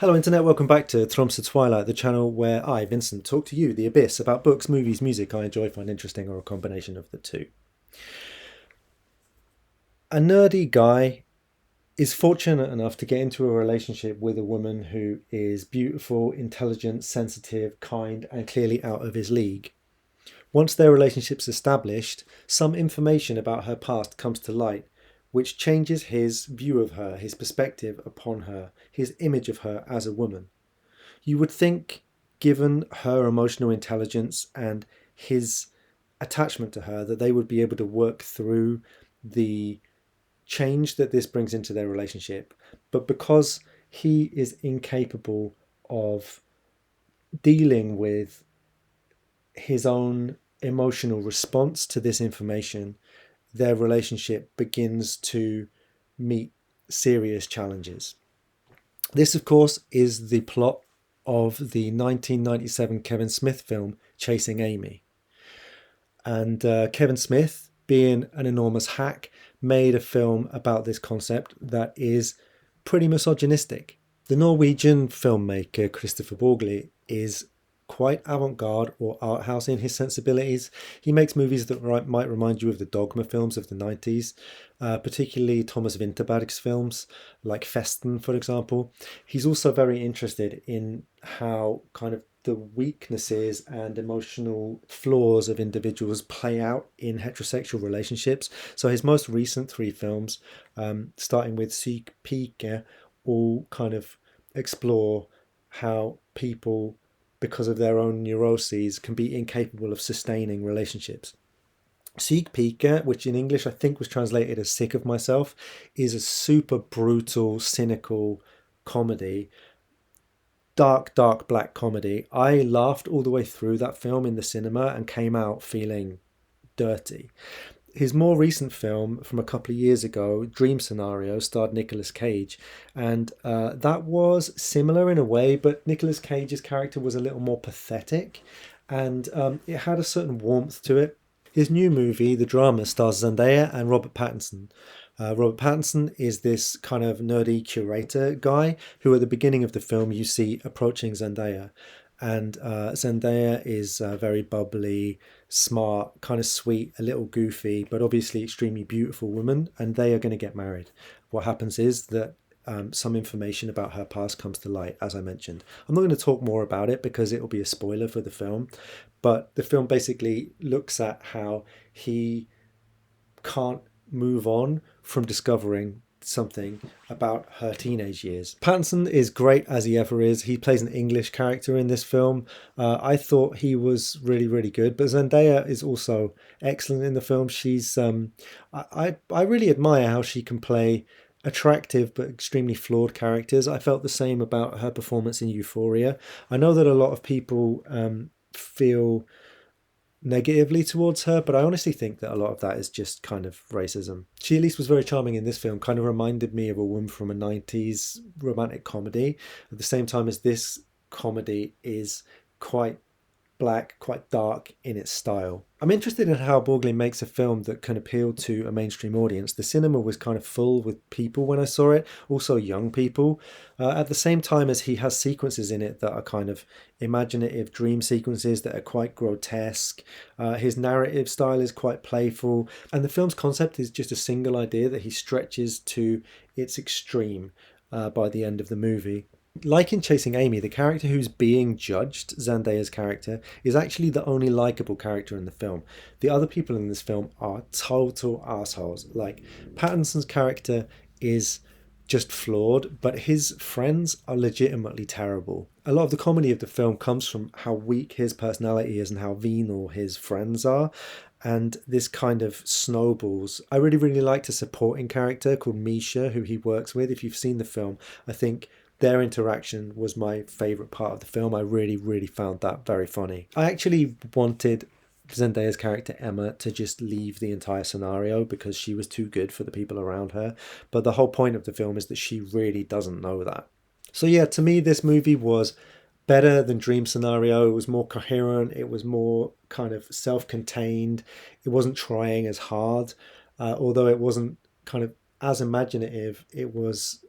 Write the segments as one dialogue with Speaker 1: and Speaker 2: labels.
Speaker 1: Hello Internet, welcome back to Tromsø Twilight, the channel where I, Vincent, talk to you, the abyss, about books, movies, music I enjoy, find interesting, or a combination of the two. A nerdy guy is fortunate enough to get into a relationship with a woman who is beautiful, intelligent, sensitive, kind, and clearly out of his league. Once their relationship's established, some information about her past comes to light, which changes his view of her, his perspective upon her, his image of her as a woman. You would think, given her emotional intelligence and his attachment to her, that they would be able to work through the change that this brings into their relationship. But because he is incapable of dealing with his own emotional response to this information, their relationship begins to meet serious challenges. This, of course, is the plot of the 1997 Kevin Smith film Chasing Amy. And Kevin Smith, being an enormous hack, made a film about this concept that is pretty misogynistic. The Norwegian filmmaker Kristoffer Borgli is quite avant-garde or art house in his sensibilities. He makes movies that might remind you of the Dogma films of the 90s, particularly Thomas Vinterberg's films like Festen, for example. He's also very interested in how kind of the weaknesses and emotional flaws of individuals play out in heterosexual relationships. So his most recent three films, starting with Syk Pike, all kind of explore how people, because of their own neuroses, can be incapable of sustaining relationships. Syk Pike, which in English I think was translated as Sick of Myself, is a super brutal, cynical comedy. Dark black comedy. I laughed all the way through that film in the cinema and came out feeling dirty. His more recent film from a couple of years ago, Dream Scenario, starred Nicolas Cage, and that was similar in a way, but Nicolas Cage's character was a little more pathetic, and it had a certain warmth to it. His new movie, the drama, stars Zendaya and Robert Pattinson. Robert Pattinson is this kind of nerdy curator guy who, at the beginning of the film, you see approaching Zendaya. And Zendaya is very bubbly, smart, kind of sweet, a little goofy, but obviously extremely beautiful woman. And they are going to get married. What happens is that some information about her past comes to light, as I mentioned. I'm not going to talk more about it because it will be a spoiler for the film. But the film basically looks at how he can't move on from discovering something about her teenage years. Pattinson is great as he ever is. He plays an English character in this film. I thought he was really good, but Zendaya is also excellent in the film. She's I really admire how she can play attractive but extremely flawed characters. I felt the same about her performance in Euphoria. I know that a lot of people feel negatively towards her, but I honestly think that a lot of that is just kind of racism. She at least was very charming in this film, kind of reminded me of a woman from a 90s romantic comedy, at the same time as this comedy is quite black, quite dark in its style. I'm interested in how Borgli makes a film that can appeal to a mainstream audience. The cinema was kind of full with people when I saw it, also young people, at the same time as he has sequences in it that are kind of imaginative dream sequences that are quite grotesque. His narrative style is quite playful, and the film's concept is just a single idea that he stretches to its extreme by the end of the movie. Like in Chasing Amy, the character who's being judged, Zendaya's character, is actually the only likable character in the film. The other people in this film are total assholes. Like, Pattinson's character is just flawed, but his friends are legitimately terrible. A lot of the comedy of the film comes from how weak his personality is and how venal his friends are. And this kind of snowballs. I really liked a supporting character called Misha, who he works with. If you've seen the film, I think their interaction was my favourite part of the film. I really found that very funny. I actually wanted Zendaya's character Emma to just leave the entire scenario because she was too good for the people around her. But the whole point of the film is that she really doesn't know that. So yeah, to me, this movie was better than Dream Scenario. It was more coherent. It was more kind of self-contained. It wasn't trying as hard, although it wasn't kind of as imaginative. It was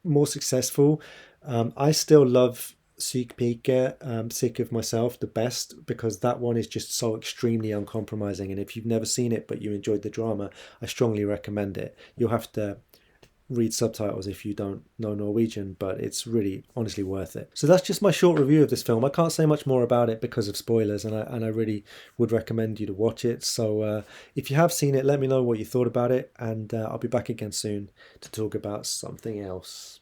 Speaker 1: more successful. I still love Syk Pike, Sick of Myself the best because that one is just so extremely uncompromising. And if you've never seen it but you enjoyed the drama, I strongly recommend it. You'll have to read subtitles if you don't know Norwegian, but it's really honestly worth it. So that's just my short review of this film. I can't say much more about it because of spoilers, and I really would recommend you to watch it. So if you have seen it, let me know what you thought about it, and I'll be back again soon to talk about something else.